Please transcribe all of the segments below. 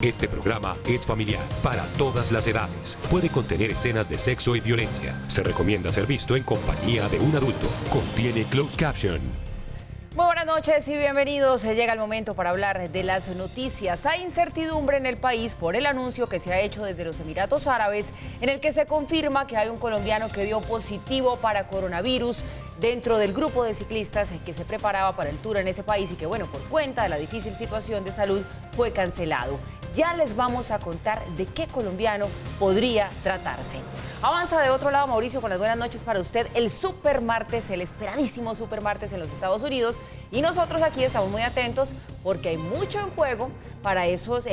Este programa es familiar para todas las edades. Puede contener escenas de sexo y violencia. Se recomienda ser visto en compañía de un adulto. Contiene closed caption. Muy buenas noches y bienvenidos. Llega el momento para hablar de las noticias. Hay incertidumbre en el país por el anuncio que se ha hecho desde los Emiratos Árabes, en el que se confirma que hay un colombiano que dio positivo para coronavirus dentro del grupo de ciclistas que se preparaba para el Tour en ese país y que, bueno, por cuenta de la difícil situación de salud fue cancelado. Ya les vamos a contar de qué colombiano podría tratarse. Avanza de otro lado, Mauricio, con las buenas noches para usted. El Supermartes, el esperadísimo Supermartes en los Estados Unidos. Y nosotros aquí estamos muy atentos porque hay mucho en juego para esos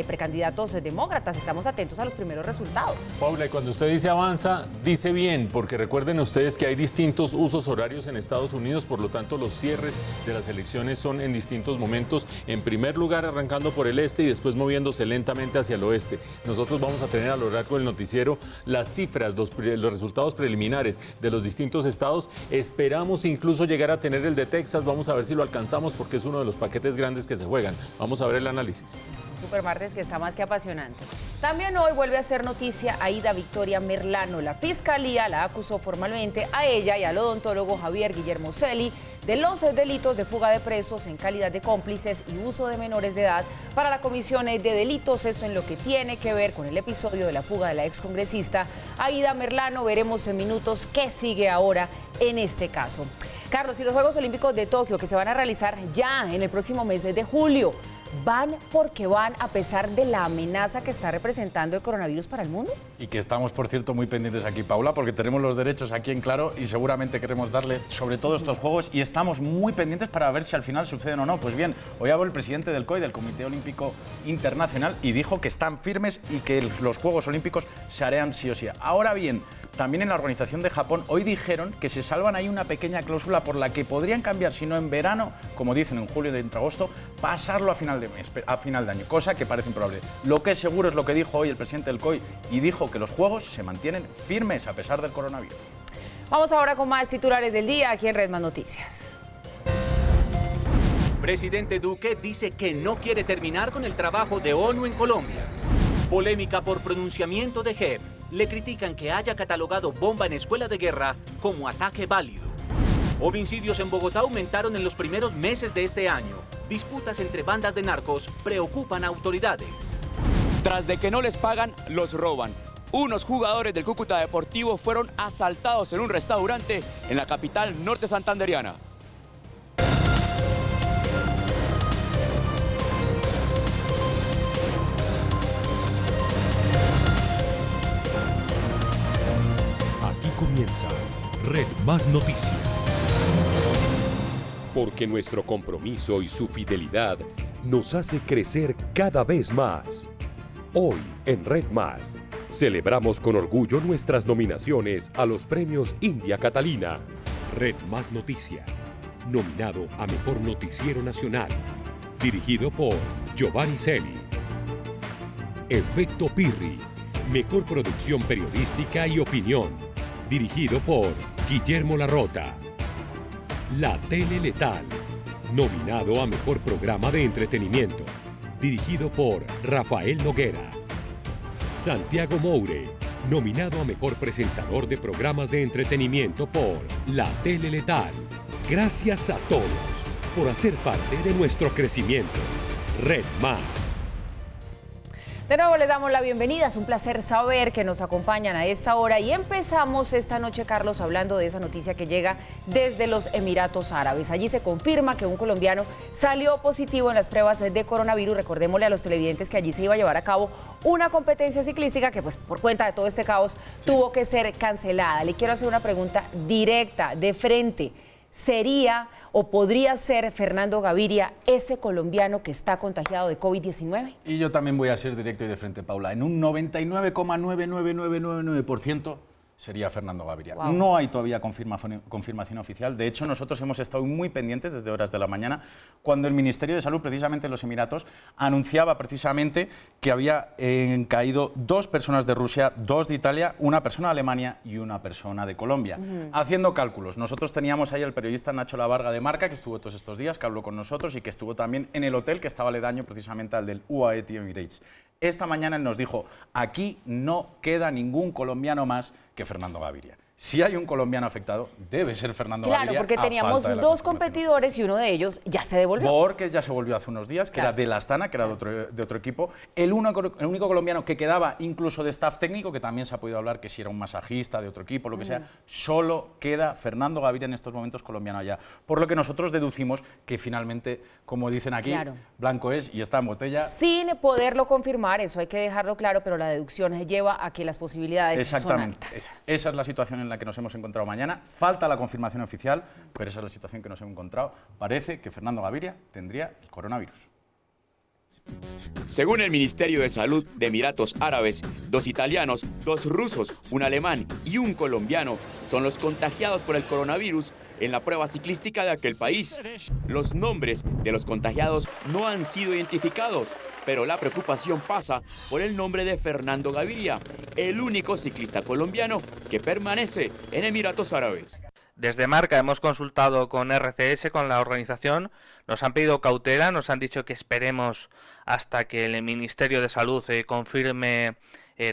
precandidatos demócratas. Estamos atentos a los primeros resultados. Paula, y cuando usted dice avanza, dice bien, porque recuerden ustedes que hay distintos usos horarios en Estados Unidos, por lo tanto los cierres de las elecciones son en distintos momentos. En primer lugar, arrancando por el este y después moviéndose lentamente hacia el oeste. Nosotros vamos a tener a lo largo del noticiero las cifras, los resultados preliminares de los distintos estados. Esperamos incluso llegar a tener el de Texas. Vamos a ver si lo alcanzamos porque es uno de los paquetes grandes que se juegan. Vamos a ver el análisis. Supermartes que está más que apasionante. También hoy vuelve a ser noticia Aida Victoria Merlano. La Fiscalía la acusó formalmente a ella y al odontólogo Javier Guillermo Celi de los delitos de fuga de presos en calidad de cómplices y uso de menores de edad para la comisión de delitos. Esto en lo que tiene que ver con el episodio de la fuga de la excongresista Aida Merlano. Veremos en minutos qué sigue ahora en este caso. Carlos, y los Juegos Olímpicos de Tokio, que se van a realizar ya en el próximo mes de julio, ¿van porque van a pesar de la amenaza que está representando el coronavirus para el mundo? Y que estamos, por cierto, muy pendientes aquí, Paula, porque tenemos los derechos aquí en claro y seguramente queremos darle sobre todo estos Juegos y estamos muy pendientes para ver si al final suceden o no. Pues bien, hoy habló el presidente del COI, del Comité Olímpico Internacional, y dijo que están firmes y que los Juegos Olímpicos se harán sí o sí. Ahora bien, también en la organización de Japón hoy dijeron que se salvan ahí una pequeña cláusula por la que podrían cambiar, si no en verano, como dicen en julio de entre agosto, pasarlo a final de mes, a final de año, cosa que parece improbable. Lo que es seguro es lo que dijo hoy el presidente del COI y dijo que los Juegos se mantienen firmes a pesar del coronavirus. Vamos ahora con más titulares del día aquí en Red Más Noticias. Presidente Duque dice que no quiere terminar con el trabajo de ONU en Colombia. Polémica por pronunciamiento de JEP. Le critican que haya catalogado bomba en escuela de guerra como ataque válido. Homicidios en Bogotá aumentaron en los primeros meses de este año. Disputas entre bandas de narcos preocupan a autoridades. Tras de que no les pagan, los roban. Unos jugadores del Cúcuta Deportivo fueron asaltados en un restaurante en la capital norte santandereana. Comienza Red Más Noticias. Porque nuestro compromiso y su fidelidad nos hace crecer cada vez más. Hoy en Red Más celebramos con orgullo nuestras nominaciones a los premios India Catalina. Red Más Noticias, nominado a Mejor Noticiero Nacional, dirigido por Giovanni Celis. Efecto Pirri, Mejor Producción Periodística y Opinión, dirigido por Guillermo Larrota. La Tele Letal, nominado a Mejor Programa de Entretenimiento, dirigido por Rafael Noguera. Santiago Moure, nominado a Mejor Presentador de Programas de Entretenimiento por La Tele Letal. Gracias a todos por hacer parte de nuestro crecimiento. Red Más. De nuevo les damos la bienvenida, es un placer saber que nos acompañan a esta hora y empezamos esta noche, Carlos, hablando de esa noticia que llega desde los Emiratos Árabes. Allí se confirma que un colombiano salió positivo en las pruebas de coronavirus. Recordémosle a los televidentes que allí se iba a llevar a cabo una competencia ciclística que, pues, por cuenta de todo este caos, tuvo que ser cancelada. Le quiero hacer una pregunta directa, de frente. ¿Sería o podría ser Fernando Gaviria ese colombiano que está contagiado de COVID-19? Y yo también voy a ser directo y de frente, Paula. En un 99,99999% sería Fernando Gaviria. Wow. No hay todavía confirmación oficial. De hecho, nosotros hemos estado muy pendientes desde horas de la mañana cuando el Ministerio de Salud, precisamente en los Emiratos, anunciaba precisamente que había caído 2 personas de Rusia, 2 de Italia, una persona de Alemania y una persona de Colombia. Haciendo cálculos, nosotros teníamos ahí al periodista Nacho Lavarga de Marca, que estuvo todos estos días, que habló con nosotros y que estuvo también en el hotel que estaba aledaño precisamente al del UAE Emirates. Esta mañana él nos dijo, aquí no queda ningún colombiano más que Fernando Gaviria. Si hay un colombiano afectado, debe ser Fernando Gaviria. Claro, porque teníamos 2 competidores y uno de ellos ya se devolvió. Borges ya se volvió hace unos días, que era de la Astana, que era de otro equipo. El único colombiano que quedaba, incluso de staff técnico, que también se ha podido hablar que si era un masajista de otro equipo, lo que sea, solo queda Fernando Gaviria en estos momentos colombiano allá. Por lo que nosotros deducimos que finalmente, como dicen aquí, blanco es y está en botella. Sin poderlo confirmar, eso hay que dejarlo claro, pero la deducción lleva a que las posibilidades son altas. Esa es la situación en la que nos hemos encontrado mañana. Falta la confirmación oficial, pero esa es la situación que nos hemos encontrado. Parece que Fernando Gaviria tendría el coronavirus. Según el Ministerio de Salud de Emiratos Árabes, 2 italianos, 2 rusos, un alemán y un colombiano son los contagiados por el coronavirus en la prueba ciclística de aquel país. Los nombres de los contagiados no han sido identificados, pero la preocupación pasa por el nombre de Fernando Gaviria, el único ciclista colombiano que permanece en Emiratos Árabes. Desde Marca hemos consultado con RCS, con la organización, nos han pedido cautela, nos han dicho que esperemos hasta que el Ministerio de Salud confirme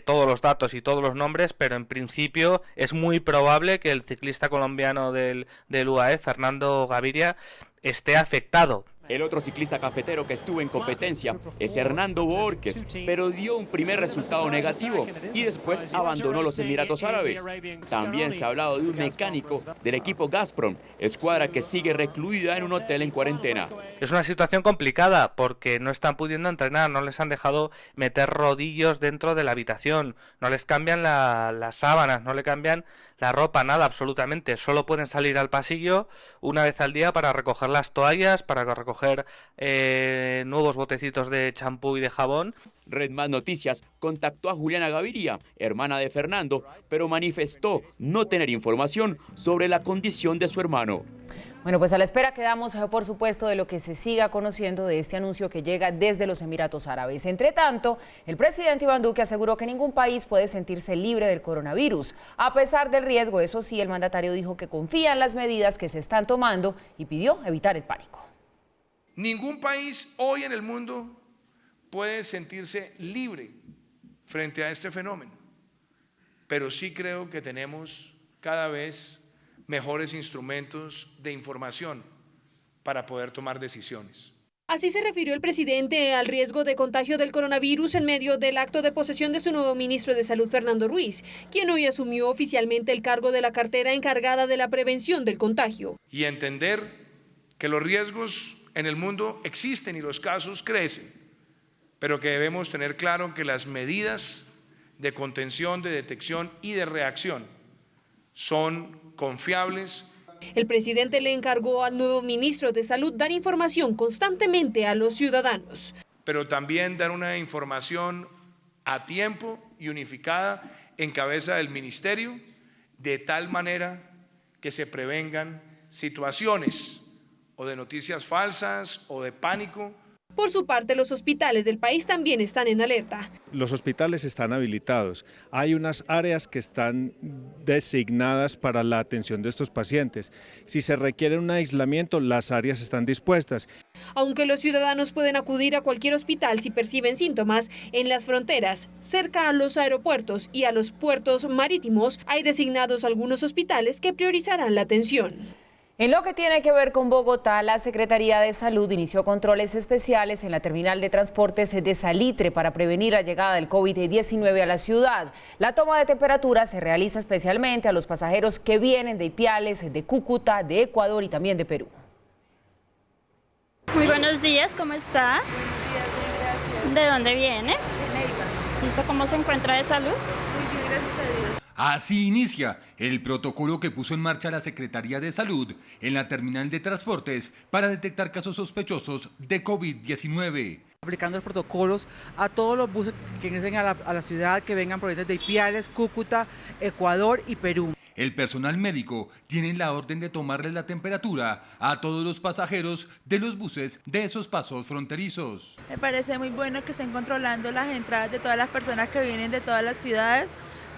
todos los datos y todos los nombres, pero en principio es muy probable que el ciclista colombiano del UAE, Fernando Gaviria, esté afectado. El otro ciclista cafetero que estuvo en competencia es Hernando Borges, pero dio un primer resultado negativo y después abandonó los Emiratos Árabes. También se ha hablado de un mecánico del equipo Gazprom, escuadra que sigue recluida en un hotel en cuarentena. Es una situación complicada porque no están pudiendo entrenar, no les han dejado meter rodillos dentro de la habitación, no les cambian las sábanas, no le cambian la ropa, nada absolutamente, solo pueden salir al pasillo una vez al día para recoger las toallas, para recoger nuevos botecitos de champú y de jabón. Red Más Noticias contactó a Juliana Gaviria, hermana de Fernando, pero manifestó no tener información sobre la condición de su hermano. Bueno, pues a la espera quedamos, por supuesto, de lo que se siga conociendo de este anuncio que llega desde los Emiratos Árabes. Entre tanto, el presidente Iván Duque aseguró que ningún país puede sentirse libre del coronavirus. A pesar del riesgo, eso sí, el mandatario dijo que confía en las medidas que se están tomando y pidió evitar el pánico. Ningún país hoy en el mundo puede sentirse libre frente a este fenómeno, pero sí creo que tenemos cada vez mejores instrumentos de información para poder tomar decisiones. Así se refirió el presidente al riesgo de contagio del coronavirus en medio del acto de posesión de su nuevo ministro de Salud, Fernando Ruiz, quien hoy asumió oficialmente el cargo de la cartera encargada de la prevención del contagio. Y entender que los riesgos en el mundo existen y los casos crecen, pero que debemos tener claro que las medidas de contención, de detección y de reacción son confiables. El presidente le encargó al nuevo ministro de Salud dar información constantemente a los ciudadanos. Pero también dar una información a tiempo y unificada en cabeza del ministerio, de tal manera que se prevengan situaciones o de noticias falsas o de pánico. Por su parte, los hospitales del país también están en alerta. Los hospitales están habilitados. Hay unas áreas que están designadas para la atención de estos pacientes. Si se requiere un aislamiento, las áreas están dispuestas. Aunque los ciudadanos pueden acudir a cualquier hospital si perciben síntomas, en las fronteras, cerca a los aeropuertos y a los puertos marítimos, hay designados algunos hospitales que priorizarán la atención. En lo que tiene que ver con Bogotá, la Secretaría de Salud inició controles especiales en la terminal de transportes de Salitre para prevenir la llegada del COVID-19 a la ciudad. La toma de temperatura se realiza especialmente a los pasajeros que vienen de Ipiales, de Cúcuta, de Ecuador y también de Perú. Muy buenos días, ¿cómo está? ¿De dónde viene? ¿Listo? ¿Cómo se encuentra de salud? Muy bien, gracias a Dios. Así inicia el protocolo que puso en marcha la Secretaría de Salud en la terminal de transportes para detectar casos sospechosos de COVID-19. aplicando los protocolos a todos los buses que ingresen a la ciudad, que vengan provenientes de Ipiales, Cúcuta, Ecuador y Perú. El personal médico tiene la orden de tomarles la temperatura a todos los pasajeros de los buses de esos pasos fronterizos. Me parece muy bueno que estén controlando las entradas de todas las personas que vienen de todas las ciudades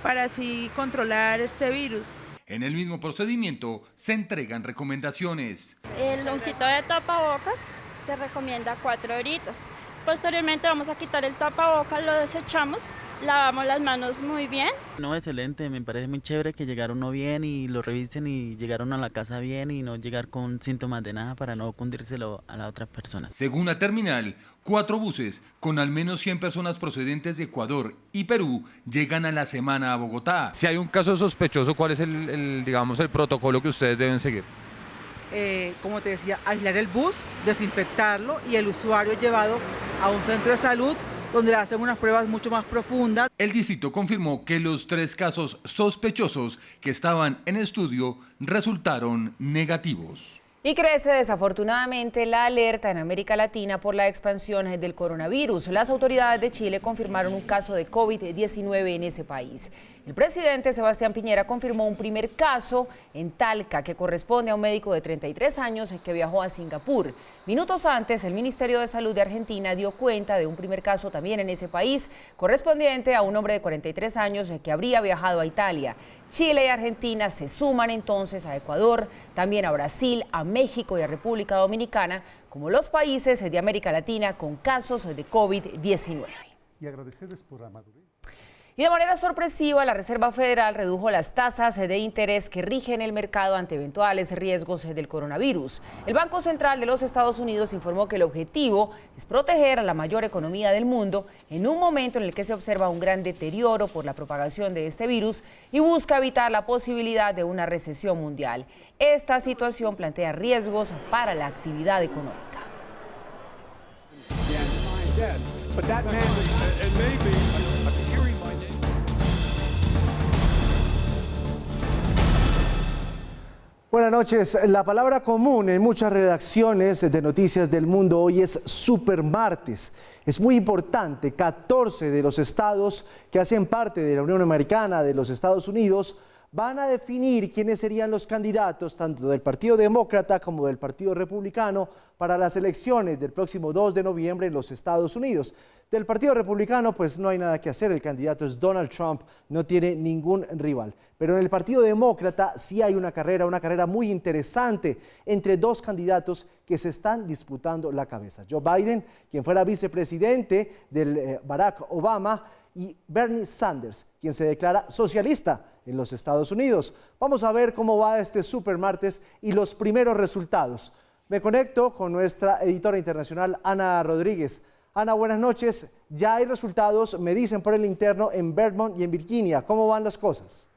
para así controlar este virus. En el mismo procedimiento se entregan recomendaciones. El usito de tapabocas se recomienda 4 horitas. Posteriormente vamos a quitar el tapabocas, lo desechamos, lavamos las manos muy bien. No, excelente, me parece muy chévere que llegaron uno bien y lo revisen y llegaron a la casa bien y no llegar con síntomas de nada para no cundírselo a las otras personas. Según la terminal, 4 buses con al menos 100 personas procedentes de Ecuador y Perú llegan a la semana a Bogotá. Si hay un caso sospechoso, ¿cuál es el protocolo que ustedes deben seguir? Como te decía, aislar el bus, desinfectarlo y el usuario llevado a un centro de salud donde le hacen unas pruebas mucho más profundas. El distrito confirmó que los 3 casos sospechosos que estaban en estudio resultaron negativos. Y crece desafortunadamente la alerta en América Latina por la expansión del coronavirus. Las autoridades de Chile confirmaron un caso de COVID-19 en ese país. El presidente Sebastián Piñera confirmó un primer caso en Talca que corresponde a un médico de 33 años que viajó a Singapur. Minutos antes, el Ministerio de Salud de Argentina dio cuenta de un primer caso también en ese país, correspondiente a un hombre de 43 años que habría viajado a Italia. Chile y Argentina se suman entonces a Ecuador, también a Brasil, a México y a República Dominicana, como los países de América Latina con casos de COVID-19. Y agradecerles por la madurez. Y de manera sorpresiva, la Reserva Federal redujo las tasas de interés que rigen el mercado ante eventuales riesgos del coronavirus. El Banco Central de los Estados Unidos informó que el objetivo es proteger a la mayor economía del mundo en un momento en el que se observa un gran deterioro por la propagación de este virus y busca evitar la posibilidad de una recesión mundial. Esta situación plantea riesgos para la actividad económica. Buenas noches. La palabra común en muchas redacciones de Noticias del Mundo hoy es supermartes. Es muy importante, 14 de los estados que hacen parte de la Unión Americana, de los Estados Unidos, van a definir quiénes serían los candidatos tanto del Partido Demócrata como del Partido Republicano para las elecciones del próximo 2 de noviembre en los Estados Unidos. Del Partido Republicano pues no hay nada que hacer, el candidato es Donald Trump, no tiene ningún rival. Pero en el Partido Demócrata sí hay una carrera muy interesante entre 2 candidatos que se están disputando la cabeza. Joe Biden, quien fuera vicepresidente del Barack Obama, y Bernie Sanders, quien se declara socialista en los Estados Unidos. Vamos a ver cómo va este supermartes y los primeros resultados. Me conecto con nuestra editora internacional, Ana Rodríguez. Ana, buenas noches. Ya hay resultados, me dicen por el interno, en Vermont y en Virginia. ¿Cómo van las cosas?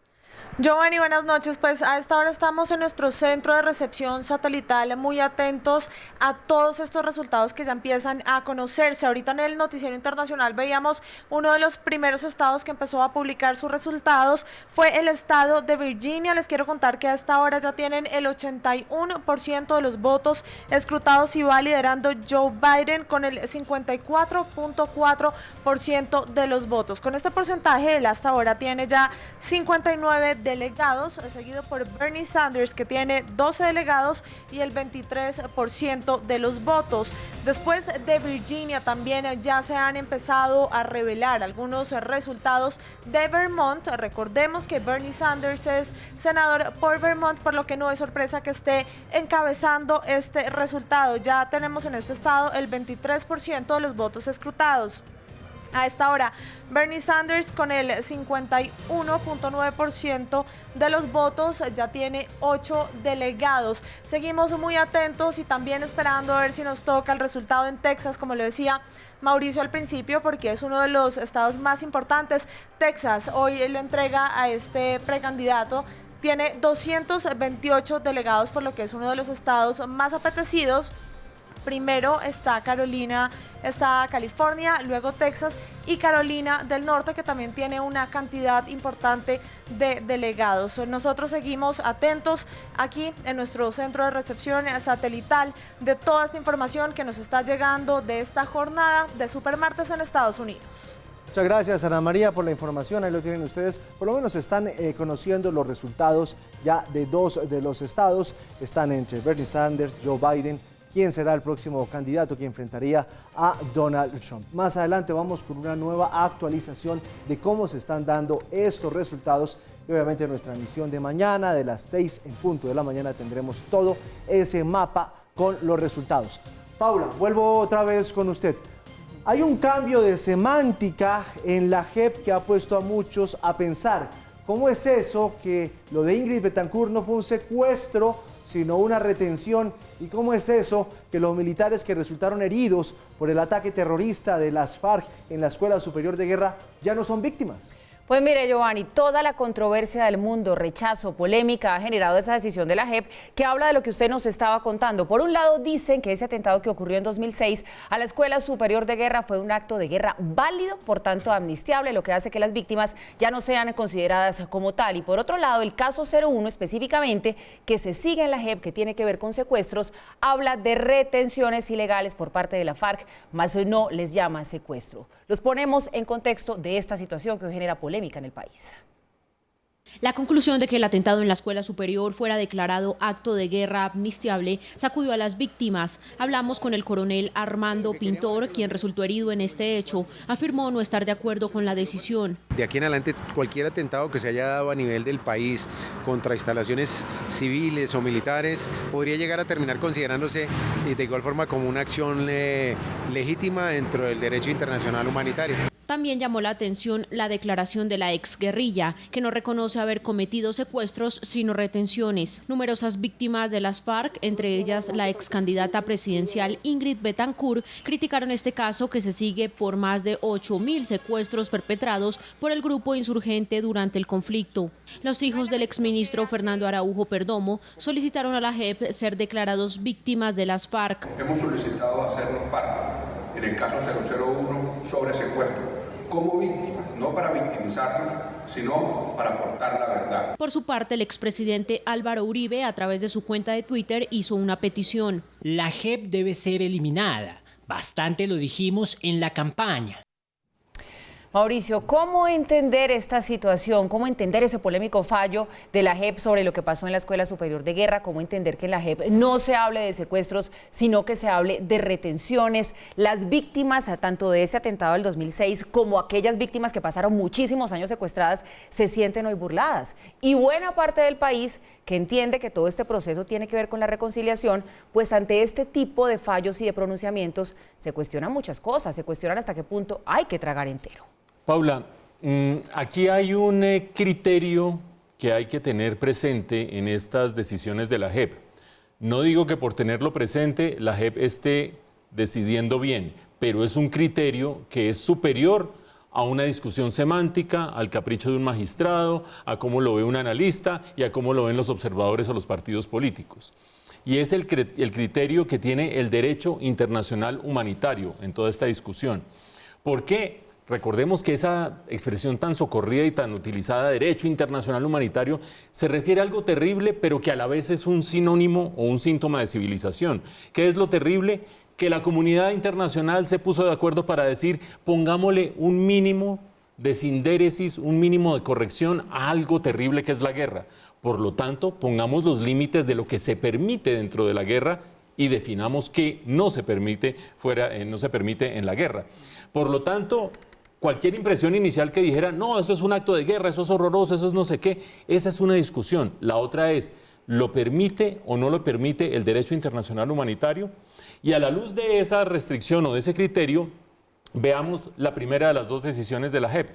Giovanni, buenas noches. Pues a esta hora estamos en nuestro centro de recepción satelital muy atentos a todos estos resultados que ya empiezan a conocerse. Ahorita en el noticiero internacional veíamos uno de los primeros estados que empezó a publicar sus resultados, fue el estado de Virginia. Les quiero contar que a esta hora ya tienen el 81% de los votos escrutados y va liderando Joe Biden con el 54.4% de los votos. Con este porcentaje, él hasta ahora tiene ya 59 delegados, seguido por Bernie Sanders, que tiene 12 delegados y el 23% de los votos. Después de Virginia también ya se han empezado a revelar algunos resultados de Vermont. Recordemos que Bernie Sanders es senador por Vermont, por lo que no es sorpresa que esté encabezando este resultado. Ya tenemos en este estado el 23% de los votos escrutados. A esta hora, Bernie Sanders con el 51.9% de los votos ya tiene 8 delegados. Seguimos muy atentos y también esperando a ver si nos toca el resultado en Texas, como lo decía Mauricio al principio, porque es uno de los estados más importantes. Texas hoy le entrega a este precandidato, tiene 228 delegados, por lo que es uno de los estados más apetecidos Primero está Carolina, está California, luego Texas y Carolina del Norte, que también tiene una cantidad importante de delegados. Nosotros seguimos atentos aquí en nuestro centro de recepción satelital de toda esta información que nos está llegando de esta jornada de Supermartes en Estados Unidos. Muchas gracias, Ana María, por la información. Ahí lo tienen ustedes. Por lo menos están conociendo los resultados ya de 2 de los estados. Están entre Bernie Sanders, Joe Biden. ¿Quién será el próximo candidato que enfrentaría a Donald Trump? Más adelante vamos con una nueva actualización de cómo se están dando estos resultados. Y obviamente en nuestra emisión de mañana, de las 6 en punto de la mañana, tendremos todo ese mapa con los resultados. Paula, vuelvo otra vez con usted. Hay un cambio de semántica en la JEP que ha puesto a muchos a pensar. ¿Cómo es eso que lo de Ingrid Betancourt no fue un secuestro, sino una retención? ¿Y cómo es eso que los militares que resultaron heridos por el ataque terrorista de las FARC en la Escuela Superior de Guerra ya no son víctimas? Pues mire, Giovanni, toda la controversia del mundo, rechazo, polémica, ha generado esa decisión de la JEP que habla de lo que usted nos estaba contando. Por un lado, dicen que ese atentado que ocurrió en 2006 a la Escuela Superior de Guerra fue un acto de guerra válido, por tanto amnistiable, lo que hace que las víctimas ya no sean consideradas como tal. Y por otro lado, el caso 01 específicamente, que se sigue en la JEP, que tiene que ver con secuestros, habla de retenciones ilegales por parte de la FARC, más no les llama secuestro. Los ponemos en contexto de esta situación que hoy genera polémica en el país. La conclusión de que el atentado en la escuela superior fuera declarado acto de guerra amnistiable sacudió a las víctimas. Hablamos con el coronel Armando Pintor, quien resultó herido en este hecho. Afirmó no estar de acuerdo con la decisión. De aquí en adelante, cualquier atentado que se haya dado a nivel del país contra instalaciones civiles o militares podría llegar a terminar considerándose de igual forma como una acción legítima dentro del derecho internacional humanitario. También llamó la atención la declaración de la exguerrilla, que no reconoce haber cometido secuestros, sino retenciones. Numerosas víctimas de las FARC, entre ellas la excandidata presidencial Ingrid Betancourt, criticaron este caso que se sigue por más de 8.000 secuestros perpetrados por el grupo insurgente durante el conflicto. Los hijos del exministro Fernando Araujo Perdomo solicitaron a la JEP ser declarados víctimas de las FARC. Hemos solicitado hacernos parte en el caso 001 sobre secuestro, como víctimas, no para victimizarnos, sino para aportar la verdad. Por su parte, el expresidente Álvaro Uribe, a través de su cuenta de Twitter, hizo una petición. La JEP debe ser eliminada. Bastante lo dijimos en la campaña. Mauricio, ¿cómo entender esta situación? ¿Cómo entender ese polémico fallo de la JEP sobre lo que pasó en la Escuela Superior de Guerra? ¿Cómo entender que en la JEP no se hable de secuestros, sino que se hable de retenciones? Las víctimas, tanto de ese atentado del 2006 como aquellas víctimas que pasaron muchísimos años secuestradas, se sienten hoy burladas. Y buena parte del país que entiende que todo este proceso tiene que ver con la reconciliación, pues ante este tipo de fallos y de pronunciamientos se cuestionan muchas cosas, se cuestionan hasta qué punto hay que tragar entero. Paula, aquí hay un criterio que hay que tener presente en estas decisiones de la JEP. No digo que por tenerlo presente la JEP esté decidiendo bien, pero es un criterio que es superior a una discusión semántica, al capricho de un magistrado, a cómo lo ve un analista y a cómo lo ven los observadores o los partidos políticos. Y es el criterio que tiene el derecho internacional humanitario en toda esta discusión. ¿Por qué? Recordemos que esa expresión tan socorrida y tan utilizada, derecho internacional humanitario, se refiere a algo terrible, pero que a la vez es un sinónimo o un síntoma de civilización. ¿Qué es lo terrible? Que la comunidad internacional se puso de acuerdo para decir, pongámosle un mínimo de sindéresis, un mínimo de corrección a algo terrible que es la guerra. Por lo tanto, pongamos los límites de lo que se permite dentro de la guerra y definamos qué no se permite en la guerra. Por lo tanto, cualquier impresión inicial que dijera, no, eso es un acto de guerra, eso es horroroso, eso es no sé qué, esa es una discusión. La otra es, ¿lo permite o no lo permite el derecho internacional humanitario? Y a la luz de esa restricción o de ese criterio, veamos la primera de las dos decisiones de la JEP.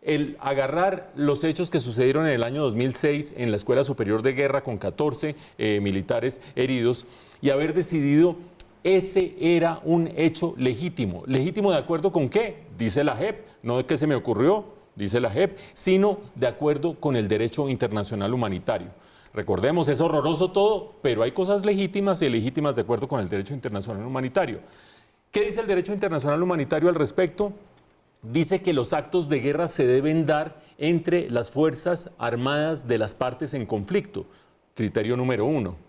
El agarrar los hechos que sucedieron en el año 2006 en la Escuela Superior de Guerra con 14 militares heridos y haber decidido ese era un hecho legítimo. ¿Legítimo de acuerdo con qué? Dice la JEP, no de qué se me ocurrió, dice la JEP, sino de acuerdo con el derecho internacional humanitario. Recordemos, es horroroso todo, pero hay cosas legítimas y ilegítimas de acuerdo con el derecho internacional humanitario. ¿Qué dice el derecho internacional humanitario al respecto? Dice que los actos de guerra se deben dar entre las fuerzas armadas de las partes en conflicto, criterio número 1.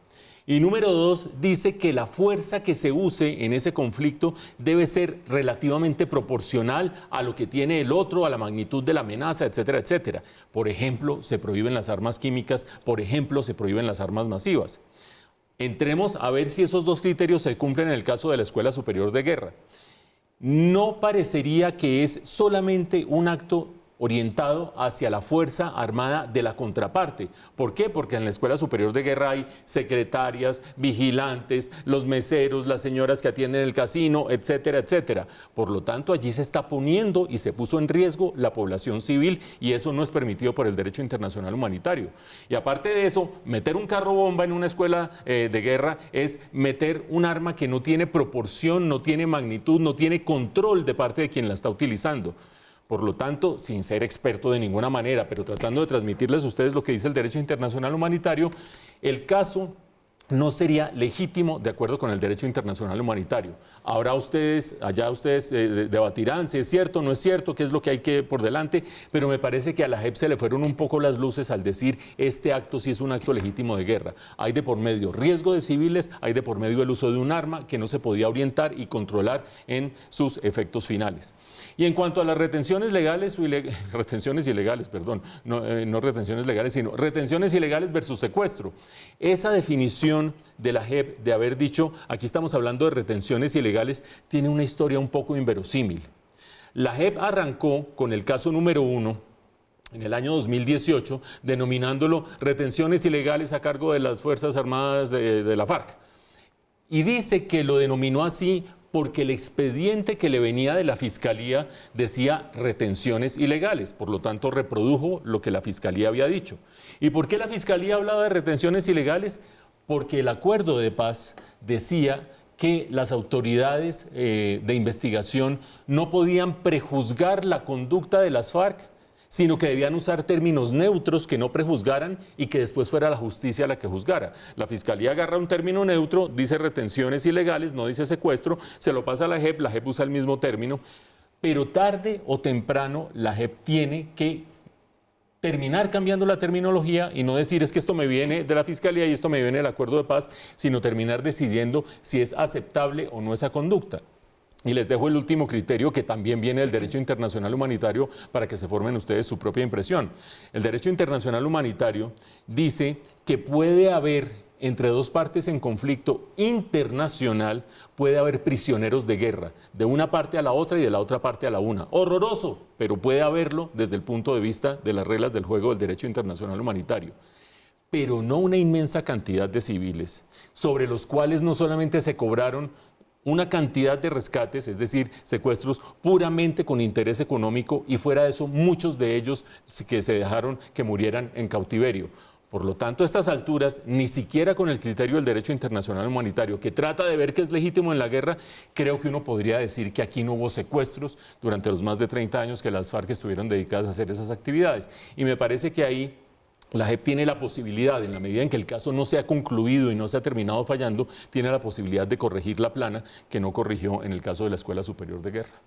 Y número 2, dice que la fuerza que se use en ese conflicto debe ser relativamente proporcional a lo que tiene el otro, a la magnitud de la amenaza, etcétera, etcétera. Por ejemplo, se prohíben las armas químicas, por ejemplo, se prohíben las armas masivas. Entremos a ver si esos dos criterios se cumplen en el caso de la Escuela Superior de Guerra. No parecería que es solamente un acto orientado hacia la fuerza armada de la contraparte. ¿Por qué? Porque en la Escuela Superior de Guerra hay secretarias, vigilantes, los meseros, las señoras que atienden el casino, etcétera, etcétera. Por lo tanto, allí se está poniendo y se puso en riesgo la población civil y eso no es permitido por el derecho internacional humanitario. Y aparte de eso, meter un carro bomba en una escuela de guerra es meter un arma que no tiene proporción, no tiene magnitud, no tiene control de parte de quien la está utilizando. Por lo tanto, sin ser experto de ninguna manera, pero tratando de transmitirles a ustedes lo que dice el derecho internacional humanitario, el caso no sería legítimo de acuerdo con el derecho internacional humanitario. Ahora allá ustedes debatirán si es cierto o no es cierto, qué es lo que hay que por delante, pero me parece que a la JEP se le fueron un poco las luces al decir este acto sí es un acto legítimo de guerra. Hay de por medio riesgo de civiles, hay de por medio el uso de un arma que no se podía orientar y controlar en sus efectos finales. Y en cuanto a las retenciones legales retenciones ilegales, perdón, no retenciones legales, sino retenciones ilegales versus secuestro, esa definición de la JEP de haber dicho, aquí estamos hablando de retenciones ilegales, tiene una historia un poco inverosímil. La JEP arrancó con el caso número 1 en el año 2018, denominándolo retenciones ilegales a cargo de las Fuerzas Armadas de la FARC. Y dice que lo denominó así porque el expediente que le venía de la Fiscalía decía retenciones ilegales, por lo tanto reprodujo lo que la Fiscalía había dicho. ¿Y por qué la Fiscalía hablaba de retenciones ilegales? Porque el acuerdo de paz decía que las autoridades de investigación no podían prejuzgar la conducta de las FARC, sino que debían usar términos neutros que no prejuzgaran y que después fuera la justicia la que juzgara. La Fiscalía agarra un término neutro, dice retenciones ilegales, no dice secuestro, se lo pasa a la JEP usa el mismo término, pero tarde o temprano la JEP tiene que terminar cambiando la terminología y no decir es que esto me viene de la Fiscalía y esto me viene del acuerdo de paz, sino terminar decidiendo si es aceptable o no esa conducta. Y les dejo el último criterio que también viene del derecho internacional humanitario para que se formen ustedes su propia impresión. El derecho internacional humanitario dice que puede haber entre dos partes en conflicto internacional, puede haber prisioneros de guerra, de una parte a la otra y de la otra parte a la una. Horroroso, pero puede haberlo desde el punto de vista de las reglas del juego del derecho internacional humanitario. Pero no una inmensa cantidad de civiles, sobre los cuales no solamente se cobraron una cantidad de rescates, es decir, secuestros puramente con interés económico y fuera de eso muchos de ellos que se dejaron que murieran en cautiverio. Por lo tanto, a estas alturas, ni siquiera con el criterio del derecho internacional humanitario, que trata de ver qué es legítimo en la guerra, creo que uno podría decir que aquí no hubo secuestros durante los más de 30 años que las FARC estuvieron dedicadas a hacer esas actividades. Y me parece que ahí la JEP tiene la posibilidad, en la medida en que el caso no se ha concluido y no se ha terminado fallando, tiene la posibilidad de corregir la plana que no corrigió en el caso de la Escuela Superior de Guerra.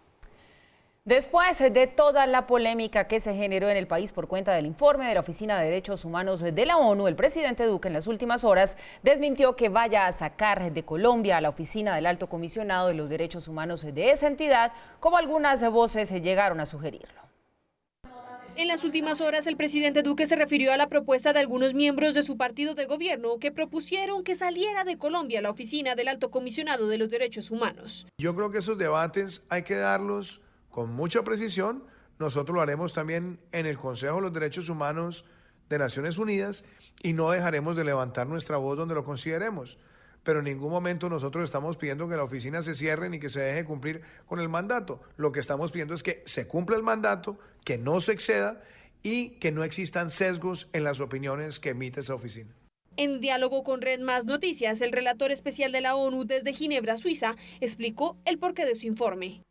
Después de toda la polémica que se generó en el país por cuenta del informe de la Oficina de Derechos Humanos de la ONU, el presidente Duque en las últimas horas desmintió que vaya a sacar de Colombia a la Oficina del Alto Comisionado de los Derechos Humanos de esa entidad, como algunas voces llegaron a sugerirlo. En las últimas horas, el presidente Duque se refirió a la propuesta de algunos miembros de su partido de gobierno que propusieron que saliera de Colombia la Oficina del Alto Comisionado de los Derechos Humanos. Yo creo que esos debates hay que darlos con mucha precisión. Nosotros lo haremos también en el Consejo de los Derechos Humanos de Naciones Unidas y no dejaremos de levantar nuestra voz donde lo consideremos. Pero en ningún momento nosotros estamos pidiendo que la oficina se cierre ni que se deje cumplir con el mandato. Lo que estamos pidiendo es que se cumpla el mandato, que no se exceda y que no existan sesgos en las opiniones que emite esa oficina. En diálogo con Red Más Noticias, el relator especial de la ONU desde Ginebra, Suiza, explicó el porqué de su informe.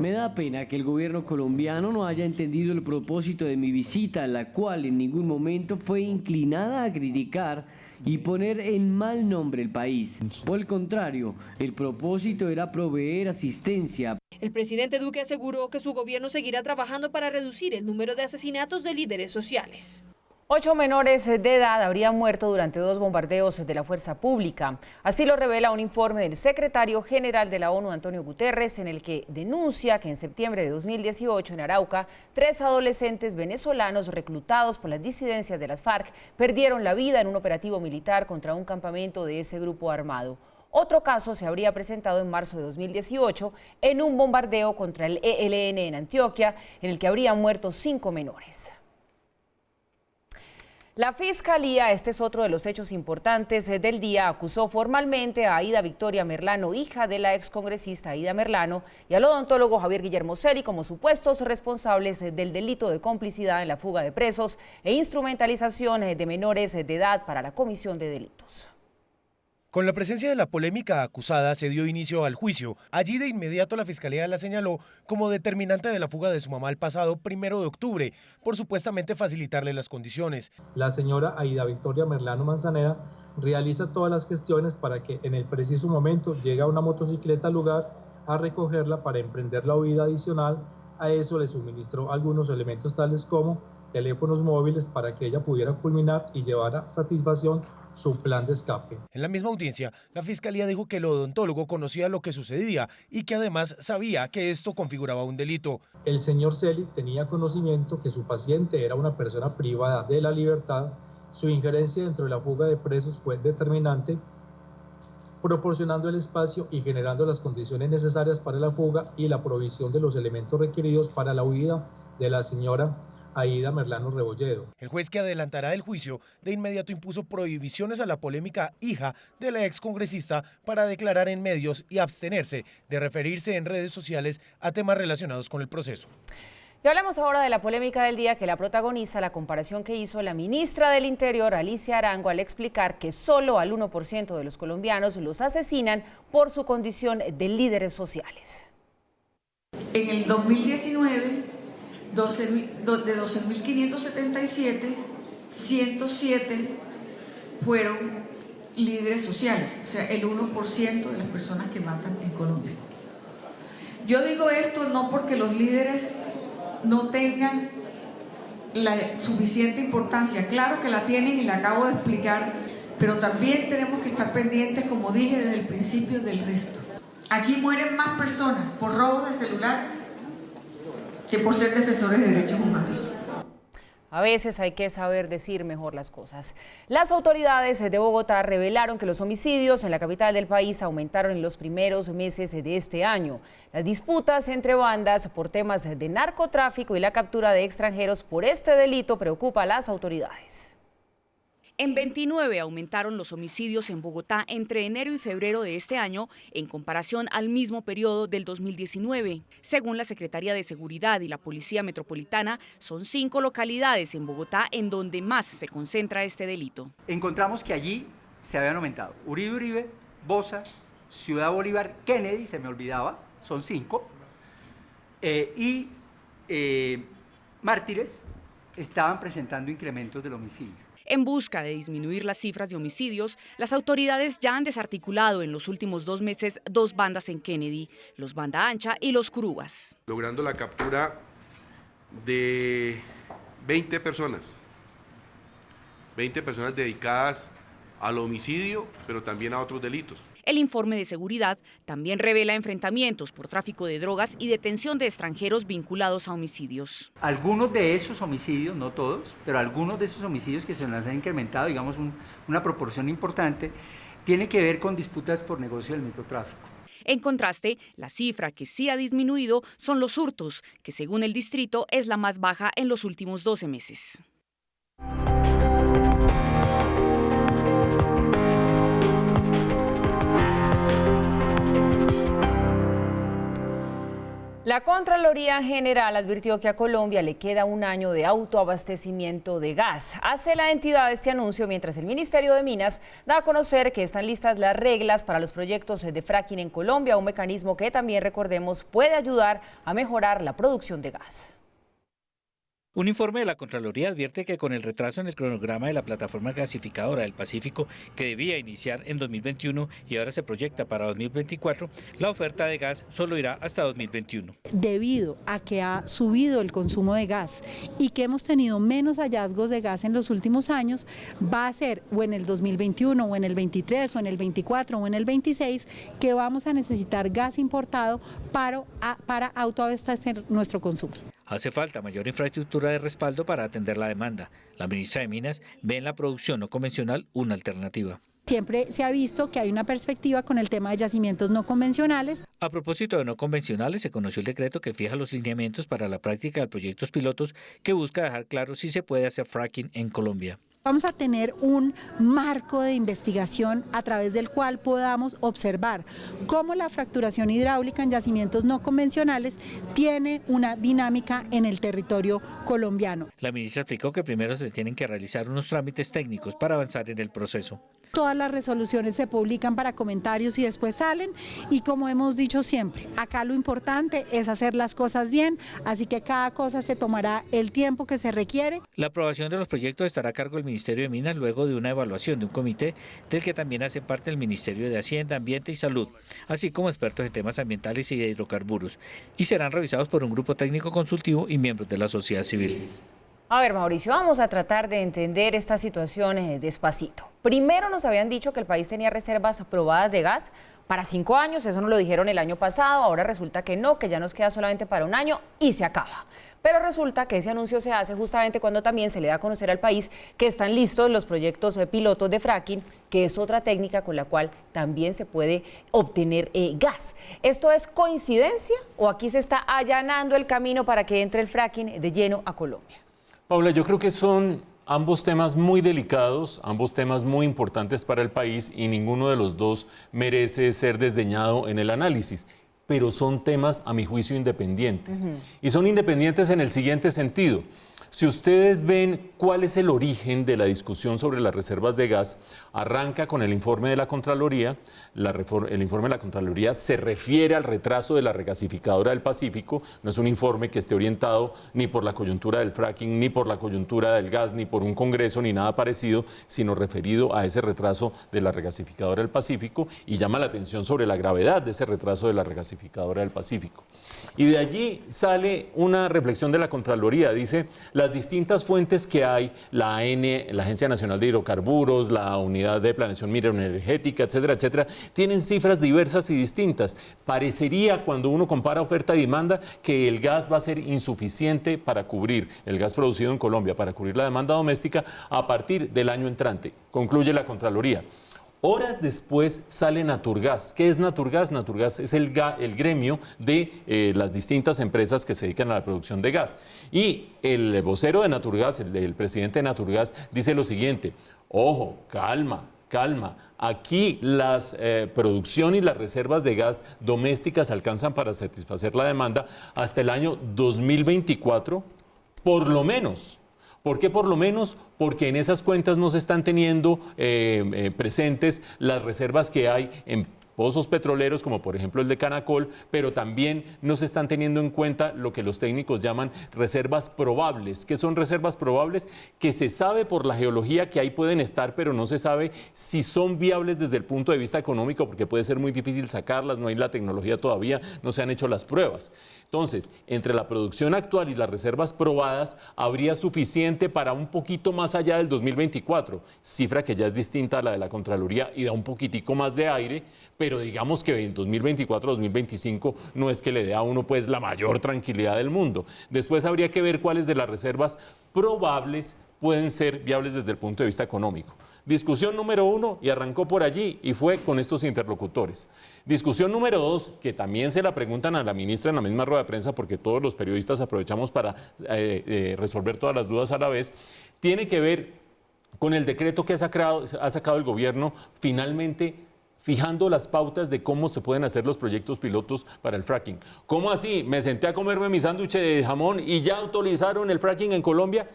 Me da pena que el gobierno colombiano no haya entendido el propósito de mi visita, la cual en ningún momento fue inclinada a criticar y poner en mal nombre el país. Por el contrario, el propósito era proveer asistencia. El presidente Duque aseguró que su gobierno seguirá trabajando para reducir el número de asesinatos de líderes sociales. 8 menores de edad habrían muerto durante 2 bombardeos de la fuerza pública. Así lo revela un informe del secretario general de la ONU, Antonio Guterres, en el que denuncia que en septiembre de 2018 en Arauca, 3 adolescentes venezolanos reclutados por las disidencias de las FARC perdieron la vida en un operativo militar contra un campamento de ese grupo armado. Otro caso se habría presentado en marzo de 2018 en un bombardeo contra el ELN en Antioquia, en el que habrían muerto 5 menores. La Fiscalía, este es otro de los hechos importantes del día, acusó formalmente a Aida Victoria Merlano, hija de la excongresista Aida Merlano, y al odontólogo Javier Guillermo Celi como supuestos responsables del delito de complicidad en la fuga de presos e instrumentalización de menores de edad para la comisión de delitos. Con la presencia de la polémica acusada se dio inicio al juicio. Allí de inmediato la Fiscalía la señaló como determinante de la fuga de su mamá el pasado 1 de octubre, por supuestamente facilitarle las condiciones. La señora Aida Victoria Merlano Manzanera realiza todas las gestiones para que en el preciso momento llegue una motocicleta al lugar a recogerla para emprender la huida adicional. A eso le suministró algunos elementos tales como teléfonos móviles para que ella pudiera culminar y llevar a satisfacción su plan de escape. En la misma audiencia, la Fiscalía dijo que el odontólogo conocía lo que sucedía y que además sabía que esto configuraba un delito. El señor Celi tenía conocimiento que su paciente era una persona privada de la libertad. Su injerencia dentro de la fuga de presos fue determinante, proporcionando el espacio y generando las condiciones necesarias para la fuga y la provisión de los elementos requeridos para la huida de la señora Aida Merlano Rebolledo. El juez que adelantará el juicio de inmediato impuso prohibiciones a la polémica hija de la excongresista para declarar en medios y abstenerse de referirse en redes sociales a temas relacionados con el proceso. Y hablamos ahora de la polémica del día que la protagoniza la comparación que hizo la ministra del Interior, Alicia Arango, al explicar que solo al 1% de los colombianos los asesinan por su condición de líderes sociales. En el 2019... de 12.577, 107 fueron líderes sociales, o sea, el 1% de las personas que matan en Colombia. Yo digo esto no porque los líderes no tengan la suficiente importancia, claro que la tienen y la acabo de explicar, pero también tenemos que estar pendientes, como dije desde el principio, del resto. Aquí mueren más personas por robos de celulares que por ser defensores de derechos humanos. A veces hay que saber decir mejor las cosas. Las autoridades de Bogotá revelaron que los homicidios en la capital del país aumentaron en los primeros meses de este año. Las disputas entre bandas por temas de narcotráfico y la captura de extranjeros por este delito preocupa a las autoridades. En 29 aumentaron los homicidios en Bogotá entre enero y febrero de este año en comparación al mismo periodo del 2019. Según la Secretaría de Seguridad y la Policía Metropolitana, son 5 localidades en Bogotá en donde más se concentra este delito. Encontramos que allí se habían aumentado Uribe, Bosa, Ciudad Bolívar, Kennedy, se me olvidaba, son 5, y Mártires estaban presentando incrementos del homicidio. En busca de disminuir las cifras de homicidios, las autoridades ya han desarticulado en los últimos 2 meses 2 bandas en Kennedy, los Banda Ancha y los Curubas. Logrando la captura de 20 personas dedicadas al homicidio, pero también a otros delitos. El informe de seguridad también revela enfrentamientos por tráfico de drogas y detención de extranjeros vinculados a homicidios. Algunos de esos homicidios, no todos, pero algunos de esos homicidios que se nos han incrementado, digamos una proporción importante, tiene que ver con disputas por negocio del microtráfico. En contraste, la cifra que sí ha disminuido son los hurtos, que según el distrito es la más baja en los últimos 12 meses. La Contraloría General advirtió que a Colombia le queda un año de autoabastecimiento de gas. Hace la entidad este anuncio mientras el Ministerio de Minas da a conocer que están listas las reglas para los proyectos de fracking en Colombia, un mecanismo que también, recordemos, puede ayudar a mejorar la producción de gas. Un informe de la Contraloría advierte que con el retraso en el cronograma de la plataforma gasificadora del Pacífico, que debía iniciar en 2021 y ahora se proyecta para 2024, la oferta de gas solo irá hasta 2021. Debido a que ha subido el consumo de gas y que hemos tenido menos hallazgos de gas en los últimos años, va a ser o en el 2021 o en el 23 o en el 24 o en el 26 que vamos a necesitar gas importado para autoabastecer nuestro consumo. Hace falta mayor infraestructura de respaldo para atender la demanda. La ministra de Minas ve en la producción no convencional una alternativa. Siempre se ha visto que hay una perspectiva con el tema de yacimientos no convencionales. A propósito de no convencionales, se conoció el decreto que fija los lineamientos para la práctica de proyectos pilotos que busca dejar claro si se puede hacer fracking en Colombia. Vamos a tener un marco de investigación a través del cual podamos observar cómo la fracturación hidráulica en yacimientos no convencionales tiene una dinámica en el territorio colombiano. La ministra explicó que primero se tienen que realizar unos trámites técnicos para avanzar en el proceso. Todas las resoluciones se publican para comentarios y después salen, y como hemos dicho siempre, acá lo importante es hacer las cosas bien, así que cada cosa se tomará el tiempo que se requiere. La aprobación de los proyectos estará a cargo del Ministerio de Minas luego de una evaluación de un comité del que también hacen parte el Ministerio de Hacienda, Ambiente y Salud, así como expertos en temas ambientales y de hidrocarburos, y serán revisados por un grupo técnico consultivo y miembros de la sociedad civil. A ver, Mauricio, vamos a tratar de entender esta situación despacito. Primero nos habían dicho que el país tenía reservas aprobadas de gas para 5 años, eso nos lo dijeron el año pasado, ahora resulta que no, que ya nos queda solamente para 1 año y se acaba. Pero resulta que ese anuncio se hace justamente cuando también se le da a conocer al país que están listos los proyectos pilotos de fracking, que es otra técnica con la cual también se puede obtener gas. ¿Esto es coincidencia o aquí se está allanando el camino para que entre el fracking de lleno a Colombia? Paula, yo creo que son ambos temas muy delicados, ambos temas muy importantes para el país y ninguno de los dos merece ser desdeñado en el análisis, pero son temas, a mi juicio, independientes. Y son independientes en el siguiente sentido. Si ustedes ven cuál es el origen de la discusión sobre las reservas de gas, arranca con el informe de la Contraloría. El informe de la Contraloría se refiere al retraso de la regasificadora del Pacífico. No es un informe que esté orientado ni por la coyuntura del fracking, ni por la coyuntura del gas, ni por un congreso, ni nada parecido, sino referido a ese retraso de la regasificadora del Pacífico, y llama la atención sobre la gravedad de ese retraso de la regasificadora del Pacífico. Y de allí sale una reflexión de la Contraloría. Dice: las distintas fuentes que hay, la AN, la Agencia Nacional de Hidrocarburos, la Unidad de Planeación Mineroenergética, etcétera, etcétera, tienen cifras diversas y distintas. Parecería, cuando uno compara oferta y demanda, que el gas va a ser insuficiente para cubrir, el gas producido en Colombia, para cubrir la demanda doméstica a partir del año entrante, concluye la Contraloría. Horas después sale Naturgas. ¿Qué es Naturgas? Naturgas es el gremio de las distintas empresas que se dedican a la producción de gas. Y el vocero de Naturgas, el presidente de Naturgas, dice lo siguiente: ojo, calma, calma. Aquí la producción y las reservas de gas domésticas alcanzan para satisfacer la demanda hasta el año 2024, por lo menos. ¿Por qué por lo menos? Porque en esas cuentas no se están teniendo presentes las reservas que hay en pozos petroleros, como por ejemplo el de Canacol, pero también no se están teniendo en cuenta lo que los técnicos llaman reservas probables. ¿Qué son reservas probables? Que se sabe por la geología que ahí pueden estar, pero no se sabe si son viables desde el punto de vista económico, porque puede ser muy difícil sacarlas, no hay la tecnología todavía, no se han hecho las pruebas. Entonces, entre la producción actual y las reservas probadas, habría suficiente para un poquito más allá del 2024, cifra que ya es distinta a la de la Contraloría y da un poquitico más de aire, pero digamos que en 2024-2025 no es que le dé a uno pues la mayor tranquilidad del mundo. Después habría que ver cuáles de las reservas probables pueden ser viables desde el punto de vista económico. Discusión número 1, y arrancó por allí, y fue con estos interlocutores. Discusión número 2, que también se la preguntan a la ministra en la misma rueda de prensa, porque todos los periodistas aprovechamos para resolver todas las dudas a la vez, tiene que ver con el decreto que ha sacado el gobierno finalmente fijando las pautas de cómo se pueden hacer los proyectos pilotos para el fracking. ¿Cómo así? Me senté a comerme mi sándwich de jamón y ya autorizaron el fracking en Colombia.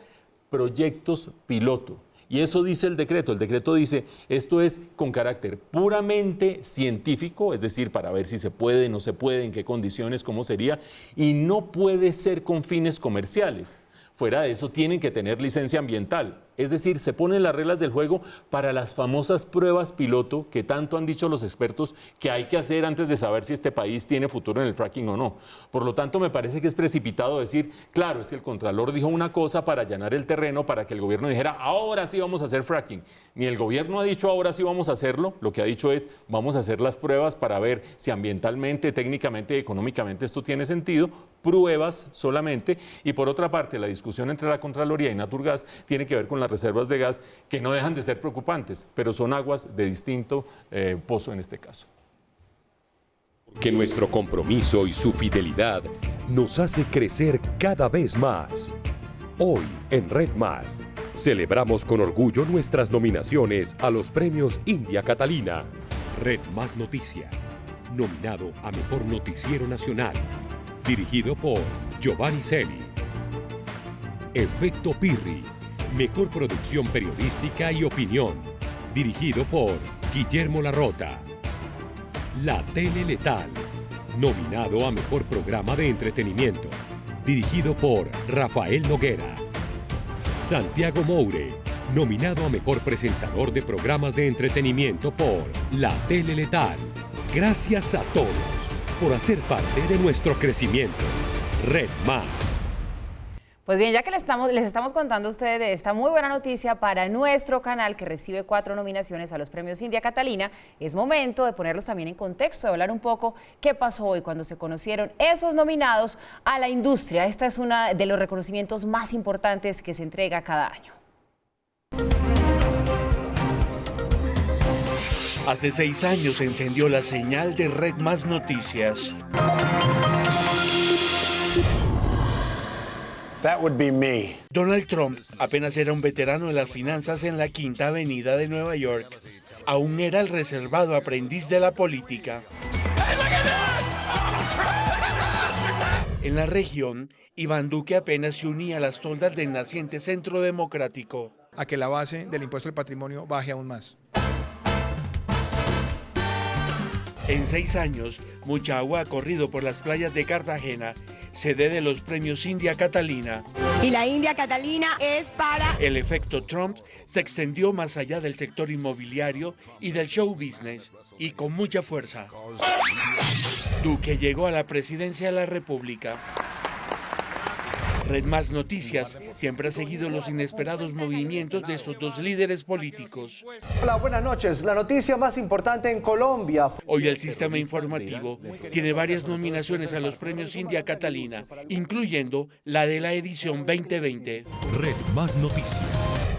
Proyectos piloto. Y eso dice el decreto. El decreto dice, esto es con carácter puramente científico, es decir, para ver si se puede, no se puede, en qué condiciones, cómo sería, y no puede ser con fines comerciales. Fuera de eso, tienen que tener licencia ambiental. Es decir, se ponen las reglas del juego para las famosas pruebas piloto que tanto han dicho los expertos que hay que hacer antes de saber si este país tiene futuro en el fracking o no. Por lo tanto, me parece que es precipitado decir, claro, es que el Contralor dijo una cosa para allanar el terreno, para que el gobierno dijera, ahora sí vamos a hacer fracking. Ni el gobierno ha dicho, ahora sí vamos a hacerlo. Lo que ha dicho es, vamos a hacer las pruebas para ver si ambientalmente, técnicamente, económicamente esto tiene sentido. Pruebas solamente. Y por otra parte, la discusión entre la Contraloría y Naturgas tiene que ver con las reservas de gas, que no dejan de ser preocupantes, pero son aguas de distinto pozo en este caso. Que nuestro compromiso y su fidelidad nos hace crecer cada vez más. Hoy, en Red Más, celebramos con orgullo nuestras nominaciones a los premios India Catalina. Red Más Noticias, nominado a Mejor Noticiero Nacional, dirigido por Giovanni Celis. Efecto Pirri, Mejor Producción Periodística y Opinión, dirigido por Guillermo Larrota. La Tele Letal, nominado a Mejor Programa de Entretenimiento, dirigido por Rafael Noguera. Santiago Moure, nominado a Mejor Presentador de Programas de Entretenimiento por La Tele Letal. Gracias a todos por hacer parte de nuestro crecimiento. Red Más. Pues bien, ya que les estamos contando a ustedes de esta muy buena noticia para nuestro canal que recibe 4 nominaciones a los premios India Catalina, es momento de ponerlos también en contexto, de hablar un poco qué pasó hoy cuando se conocieron esos nominados a la industria. Este es uno de los reconocimientos más importantes que se entrega cada año. Hace 6 años se encendió la señal de Red Más Noticias. That would be me. Donald Trump apenas era un veterano de las finanzas en la Quinta Avenida de Nueva York. Aún era el reservado aprendiz de la política. En la región, Iván Duque apenas se unía a las toldas del naciente Centro Democrático. A que la base del impuesto al patrimonio baje aún más. En 6 años, mucha agua ha corrido por las playas de Cartagena, sede de los premios India Catalina. Y la India Catalina es para... El efecto Trump se extendió más allá del sector inmobiliario y del show business, y con mucha fuerza. Duque llegó a la presidencia de la República. Red Más Noticias siempre ha seguido los inesperados movimientos de estos dos líderes políticos. Hola, buenas noches. La noticia más importante en Colombia. Hoy el sistema informativo tiene varias nominaciones a los premios India Catalina, incluyendo la de la edición 2020. Red Más Noticias.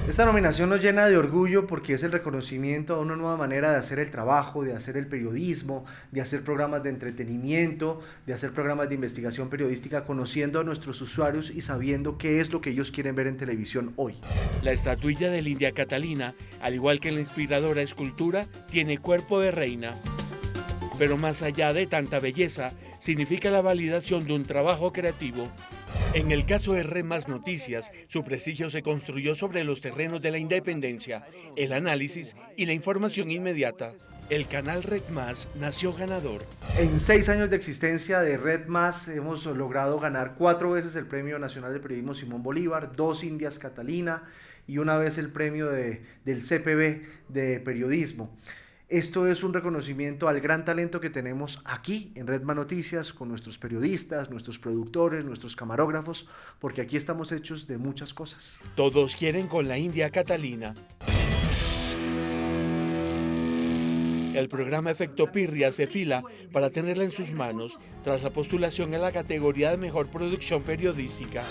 Esta nominación nos llena de orgullo porque es el reconocimiento a una nueva manera de hacer el trabajo, de hacer el periodismo, de hacer programas de entretenimiento, de hacer programas de investigación periodística, conociendo a nuestros usuarios y sabiendo qué es lo que ellos quieren ver en televisión hoy. La estatuilla del India Catalina, al igual que la inspiradora escultura, tiene cuerpo de reina. Pero más allá de tanta belleza, significa la validación de un trabajo creativo. En el caso de Red Más Noticias, su prestigio se construyó sobre los terrenos de la independencia, el análisis y la información inmediata. El canal Red Más nació ganador. En 6 años de existencia de Red Más hemos logrado ganar 4 veces el Premio Nacional de Periodismo Simón Bolívar, 2 Indias Catalina y una vez el premio del CPB de Periodismo. Esto es un reconocimiento al gran talento que tenemos aquí en Red Más Noticias con nuestros periodistas, nuestros productores, nuestros camarógrafos, porque aquí estamos hechos de muchas cosas. Todos quieren con la India Catalina. El programa Efecto Pirri hace fila para tenerla en sus manos tras la postulación en la categoría de Mejor Producción Periodística.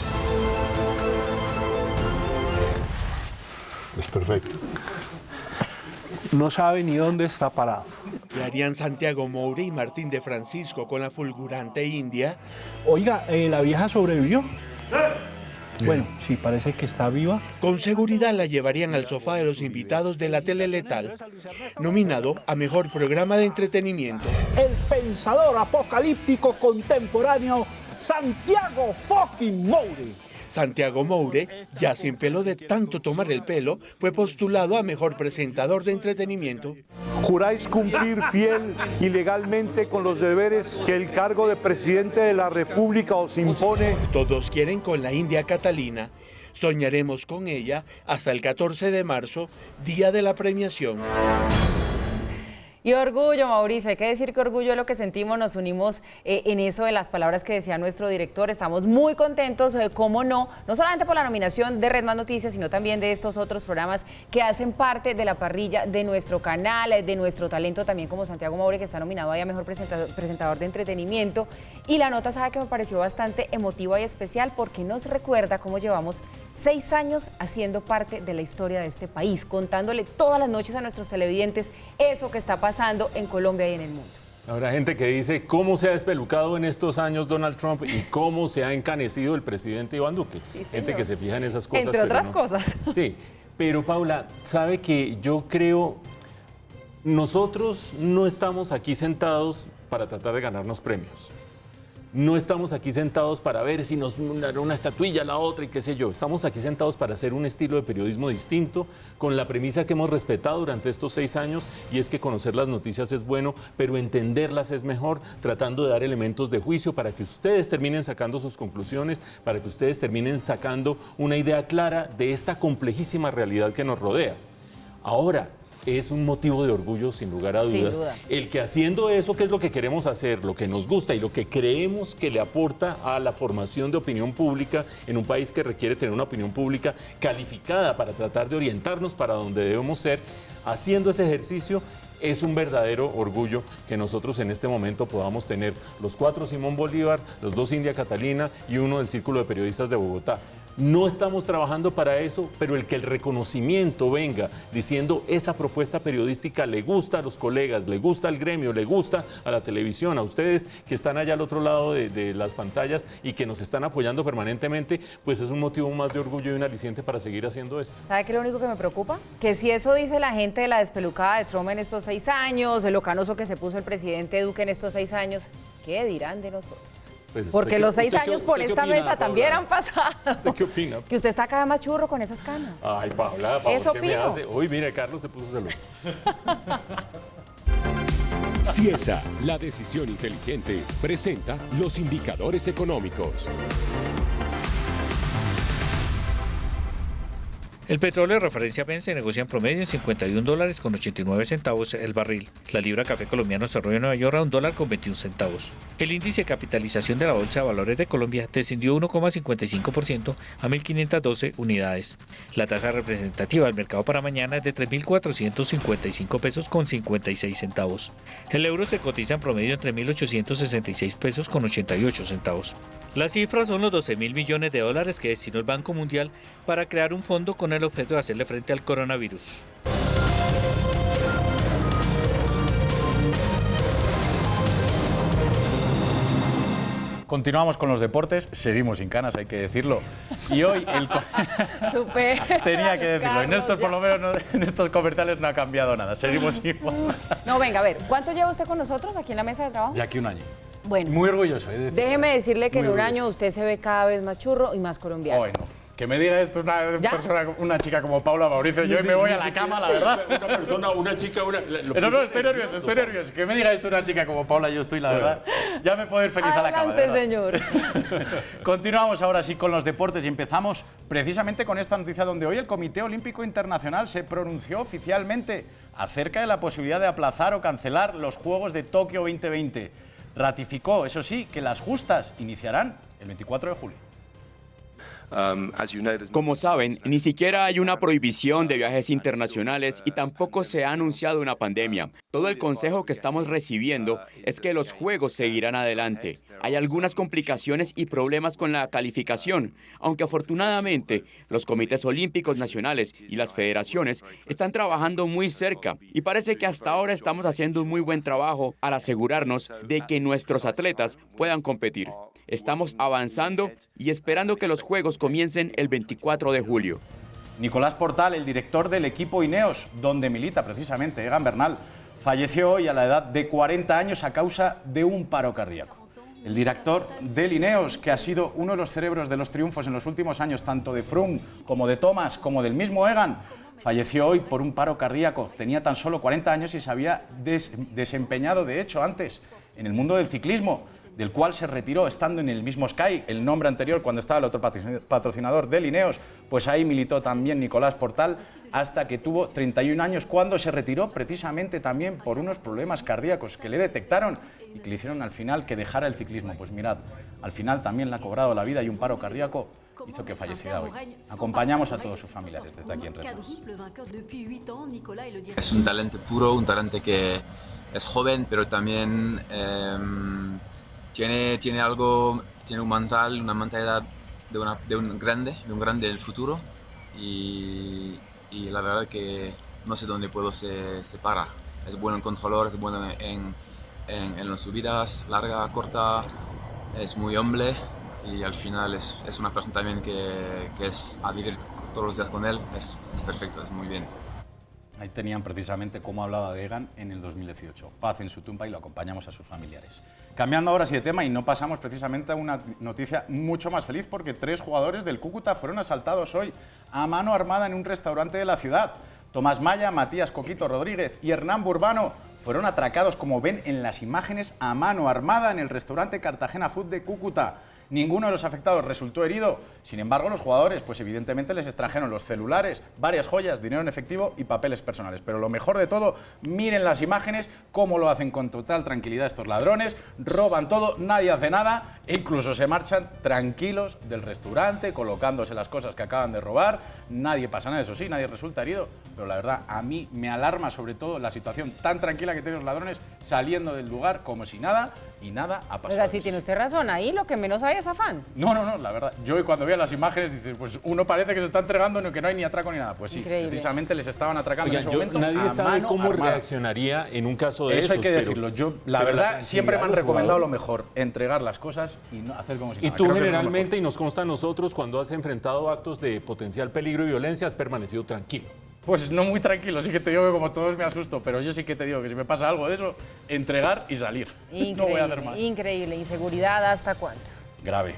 Es perfecto. No sabe ni dónde está parado. ¿Qué harían Santiago Moure y Martín de Francisco con la fulgurante India? Oiga, la vieja sobrevivió. Bueno, sí, parece que está viva. Con seguridad la llevarían al sofá de los invitados de La Tele Letal, nominado a Mejor Programa de Entretenimiento. El pensador apocalíptico contemporáneo Santiago fucking Moure. Santiago Moure, ya sin pelo de tanto tomar el pelo, fue postulado a Mejor Presentador de Entretenimiento. ¿Juráis cumplir fiel y legalmente con los deberes que el cargo de presidente de la República os impone? Todos quieren con la India Catalina. Soñaremos con ella hasta el 14 de marzo, día de la premiación. Y orgullo, Mauricio, hay que decir que orgullo es lo que sentimos, nos unimos en eso de las palabras que decía nuestro director, estamos muy contentos, cómo no solamente por la nominación de Red Más Noticias, sino también de estos otros programas que hacen parte de la parrilla de nuestro canal, de nuestro talento, también como Santiago Moure, que está nominado ahí a Mejor Presentador de Entretenimiento, y la nota, sabe que me pareció bastante emotiva y especial porque nos recuerda cómo llevamos 6 años haciendo parte de la historia de este país, contándole todas las noches a nuestros televidentes eso que está pasando en Colombia y en el mundo. Habrá gente que dice cómo se ha despelucado en estos años Donald Trump y cómo se ha encanecido el presidente Iván Duque. Sí, gente que se fija en esas cosas. Entre otras cosas. Sí, pero Paula, sabe que yo creo, nosotros no estamos aquí sentados para tratar de ganarnos premios. No estamos aquí sentados para ver si nos dan una estatuilla, la otra y qué sé yo. Estamos aquí sentados para hacer un estilo de periodismo distinto, con la premisa que hemos respetado durante estos 6 años, y es que conocer las noticias es bueno, pero entenderlas es mejor, tratando de dar elementos de juicio para que ustedes terminen sacando sus conclusiones, para que ustedes terminen sacando una idea clara de esta complejísima realidad que nos rodea. Ahora, es un motivo de orgullo, sin lugar a dudas, el que haciendo eso, que es lo que queremos hacer, lo que nos gusta y lo que creemos que le aporta a la formación de opinión pública en un país que requiere tener una opinión pública calificada para tratar de orientarnos para donde debemos ser, haciendo ese ejercicio, es un verdadero orgullo que nosotros en este momento podamos tener los 4 Simón Bolívar, los 2 India Catalina y 1 del Círculo de Periodistas de Bogotá. No estamos trabajando para eso, pero el que el reconocimiento venga diciendo esa propuesta periodística le gusta a los colegas, le gusta al gremio, le gusta a la televisión, a ustedes que están allá al otro lado de las pantallas y que nos están apoyando permanentemente, pues es un motivo más de orgullo y un aliciente para seguir haciendo esto. ¿Sabe qué es lo único que me preocupa? Que si eso dice la gente de la despelucada de Trump en estos 6 años, de lo canoso que se puso el presidente Duque en estos 6 años, ¿qué dirán de nosotros? Pues porque los 6 años por esta mesa también han pasado. ¿Usted qué opina? Que usted está cada vez más churro con esas canas. Ay, Paula, eso ¿qué me hace? Uy, mire, Carlos se puso celoso. Ciesa, la decisión inteligente, presenta los indicadores económicos. El petróleo de referencia Brent se negocia en promedio en $51.89 el barril. La libra café colombiano cerró en Nueva York a $1.21. El índice de capitalización de la Bolsa de Valores de Colombia descendió 1,55% a 1.512 unidades. La tasa representativa del mercado para mañana es de 3.455 pesos con 56 centavos. El euro se cotiza en promedio en 3.866 pesos con 88 centavos. Las cifras son los 12.000 millones de dólares que destinó el Banco Mundial para crear un fondo con el objeto de hacerle frente al coronavirus. Continuamos con los deportes, seguimos sin canas, hay que decirlo. Y hoy el tenía que decirlo. En estos, por lo menos, en estos comerciales no ha cambiado nada. Seguimos igual. No, venga, a ver, ¿cuánto lleva usted con nosotros aquí en la mesa de trabajo? Ya aquí 1 año. Bueno, muy orgulloso. Déjeme decirle que en un año usted se ve cada vez más churro y más colombiano. Bueno, que me diga esto una chica como Paula, Mauricio, yo me voy a la cama, la verdad. Una chica. No, estoy nervioso. Que me diga esto una chica como Paula, yo estoy, la verdad. Ya me puedo ir feliz a la cama. Adelante, señor. Continuamos ahora sí con los deportes y empezamos precisamente con esta noticia donde hoy el Comité Olímpico Internacional se pronunció oficialmente acerca de la posibilidad de aplazar o cancelar los Juegos de Tokio 2020. Ratificó, eso sí, que las justas iniciarán el 24 de julio. Como saben, ni siquiera hay una prohibición de viajes internacionales y tampoco se ha anunciado una pandemia. Todo el consejo que estamos recibiendo es que los Juegos seguirán adelante. Hay algunas complicaciones y problemas con la calificación, aunque afortunadamente los comités olímpicos nacionales y las federaciones están trabajando muy cerca y parece que hasta ahora estamos haciendo un muy buen trabajo al asegurarnos de que nuestros atletas puedan competir. Estamos avanzando y esperando que los juegos comiencen el 24 de julio. Nicolás Portal, el director del equipo Ineos, donde milita precisamente Egan Bernal, falleció hoy a la edad de 40 años a causa de un paro cardíaco. El director del Ineos, que ha sido uno de los cerebros de los triunfos en los últimos años, tanto de Froome como de Thomas, como del mismo Egan, falleció hoy por un paro cardíaco. Tenía tan solo 40 años y se había desempeñado, de hecho, antes en el mundo del ciclismo, del cual se retiró estando en el mismo Sky, el nombre anterior cuando estaba el otro patrocinador del Ineos, pues ahí militó también Nicolás Portal hasta que tuvo 31 años, cuando se retiró precisamente también por unos problemas cardíacos que le detectaron y que le hicieron al final que dejara el ciclismo. Pues mirad, al final también le ha cobrado la vida y un paro cardíaco hizo que falleciera hoy. Acompañamos a todos sus familiares desde aquí en Red Bull. Es un talento puro, un talento que es joven, pero también tiene algo, tiene una mentalidad de un grande del futuro y la verdad que no sé dónde puedo se para. Es bueno en controlador, es bueno en las subidas, larga, corta, es muy humble y al final es una persona también que es a vivir todos los días con él, es perfecto, es muy bien. Ahí tenían precisamente cómo hablaba de Egan en el 2018. Paz en su tumba y lo acompañamos a sus familiares. Cambiando ahora sí de tema y no pasamos precisamente a una noticia mucho más feliz porque 3 jugadores del Cúcuta fueron asaltados hoy a mano armada en un restaurante de la ciudad. Tomás Maya, Matías Coquito Rodríguez y Hernán Burbano fueron atracados, como ven en las imágenes, a mano armada en el restaurante Cartagena Food de Cúcuta. Ninguno de los afectados resultó herido. Sin embargo, los jugadores, pues evidentemente les extrajeron los celulares, varias joyas, dinero en efectivo y papeles personales. Pero lo mejor de todo, miren las imágenes, cómo lo hacen con total tranquilidad estos ladrones. Roban todo, nadie hace nada e incluso se marchan tranquilos del restaurante, colocándose las cosas que acaban de robar. Nadie pasa nada, eso sí, nadie resulta herido. Pero la verdad, a mí me alarma sobre todo la situación tan tranquila que tienen los ladrones saliendo del lugar como si nada y nada ha pasado. Oiga, sí tiene usted razón, ahí lo que menos hay es afán. No, la verdad, yo cuando veo las imágenes dices, pues uno parece que se está entregando, que no hay ni atraco ni nada. Pues sí, increíble. Precisamente les estaban atracando. Oigan, en ese momento. Nadie sabe cómo armada. reaccionaría en un caso de esos. Eso hay que decirlo. Yo, la verdad, siempre me han los recomendado lo jugadores. mejor, entregar las cosas y no hacer como si nada. Y tú Creo que eso es lo generalmente, y nos consta a nosotros, cuando has enfrentado actos de potencial peligro y violencia, has permanecido tranquilo. Pues no muy tranquilo, sí que te digo que como todos me asusto, pero yo sí que te digo que si me pasa algo de eso, entregar y salir. Increíble, No voy a hacer más. increíble. ¿Inseguridad hasta cuánto? Grave.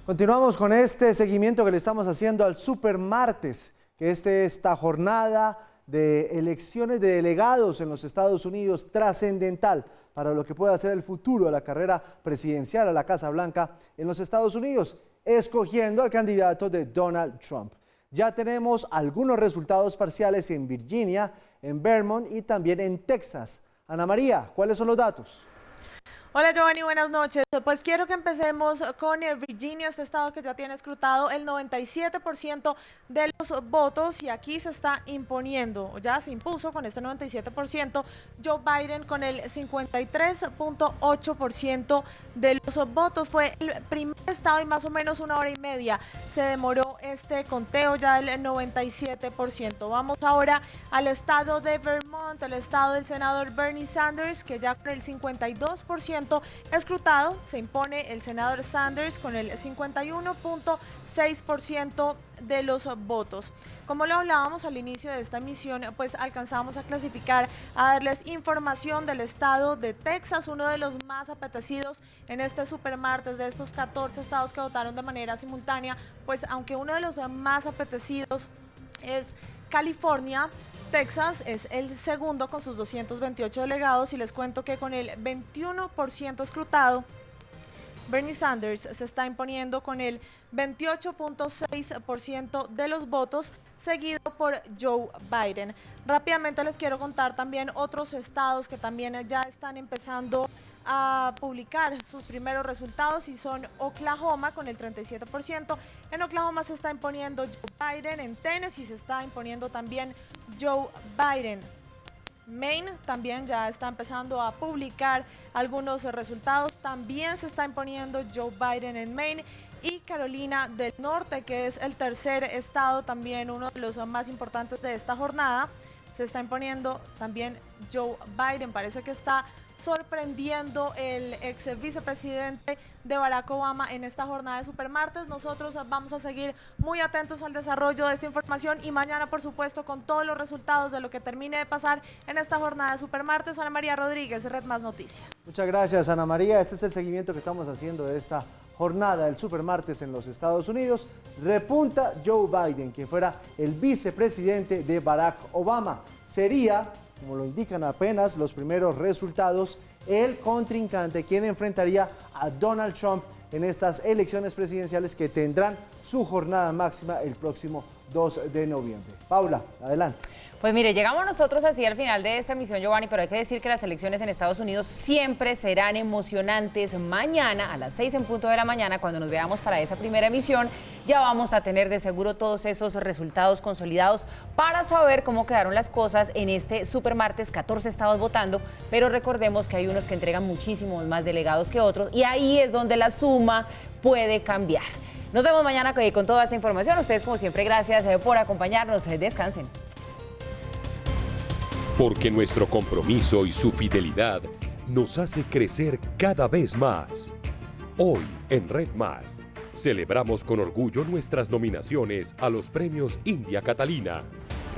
Continuamos con este seguimiento que le estamos haciendo al Supermartes, que es esta jornada de elecciones de delegados en los Estados Unidos trascendental para lo que pueda ser el futuro de la carrera presidencial a la Casa Blanca en los Estados Unidos, escogiendo al candidato de Donald Trump. Ya tenemos algunos resultados parciales en Virginia, en Vermont y también en Texas. Ana María, ¿cuáles son los datos? Hola Giovanni, buenas noches. Pues quiero que empecemos con Virginia, este estado que ya tiene escrutado el 97% de los votos y aquí se está imponiendo, ya se impuso con este 97%, Joe Biden con el 53.8% de los votos. Fue el primer estado y más o menos 1 hora y media se demoró este conteo ya del 97%. Vamos ahora al estado de Vermont, el estado del senador Bernie Sanders, que ya con el 52% escrutado, se impone el senador Sanders con el 51.6% de los votos. Como lo hablábamos al inicio de esta emisión, pues alcanzamos a clasificar, a darles información del estado de Texas, uno de los más apetecidos en este supermartes de estos 14 estados que votaron de manera simultánea, pues aunque uno de los más apetecidos es California, Texas es el segundo con sus 228 delegados y les cuento que con el 21% escrutado, Bernie Sanders se está imponiendo con el 28.6% de los votos, seguido por Joe Biden. Rápidamente les quiero contar también otros estados que también ya están empezando a publicar sus primeros resultados y son Oklahoma con el 37%. En Oklahoma se está imponiendo Joe Biden, en Tennessee se está imponiendo también Joe Biden. Maine también ya está empezando a publicar algunos resultados, también se está imponiendo Joe Biden en Maine. y Carolina del Norte, que es el tercer estado, también uno de los más importantes de esta jornada. Se está imponiendo también Joe Biden, parece que está sorprendiendo el ex vicepresidente de Barack Obama en esta jornada de Supermartes. Nosotros vamos a seguir muy atentos al desarrollo de esta información y mañana, por supuesto, con todos los resultados de lo que termine de pasar en esta jornada de Supermartes. Ana María Rodríguez, Red Más Noticias. Muchas gracias, Ana María. Este es el seguimiento que estamos haciendo de esta jornada del Supermartes en los Estados Unidos. Repunta Joe Biden, quien fuera el vicepresidente de Barack Obama. Sería, como lo indican apenas los primeros resultados, el contrincante quien enfrentaría a Donald Trump en estas elecciones presidenciales que tendrán su jornada máxima el próximo 2 de noviembre. Paula, adelante. Pues mire, llegamos nosotros así al final de esta emisión, Giovanni, pero hay que decir que las elecciones en Estados Unidos siempre serán emocionantes. Mañana a las 6 en punto de la mañana, cuando nos veamos para esa primera emisión, ya vamos a tener de seguro todos esos resultados consolidados para saber cómo quedaron las cosas en este Supermartes. 14 estados votando, pero recordemos que hay unos que entregan muchísimos más delegados que otros y ahí es donde la suma puede cambiar. Nos vemos mañana con toda esa información. Ustedes, como siempre, gracias por acompañarnos. Descansen. Porque nuestro compromiso y su fidelidad nos hace crecer cada vez más. Hoy, en Red Más, celebramos con orgullo nuestras nominaciones a los premios India Catalina.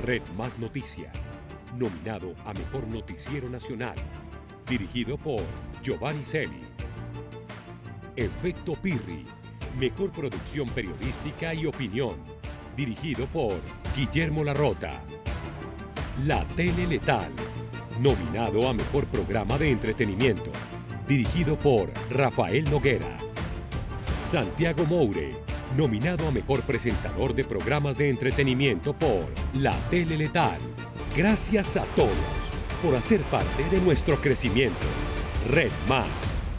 Red Más Noticias, nominado a Mejor Noticiero Nacional, dirigido por Giovanni Celis. Efecto Pirri, Mejor Producción Periodística y Opinión, dirigido por Guillermo Larrota. La Tele Letal, nominado a Mejor Programa de Entretenimiento, dirigido por Rafael Noguera. Santiago Moure, nominado a Mejor Presentador de Programas de Entretenimiento por La Tele Letal. Gracias a todos por hacer parte de nuestro crecimiento. Red Más.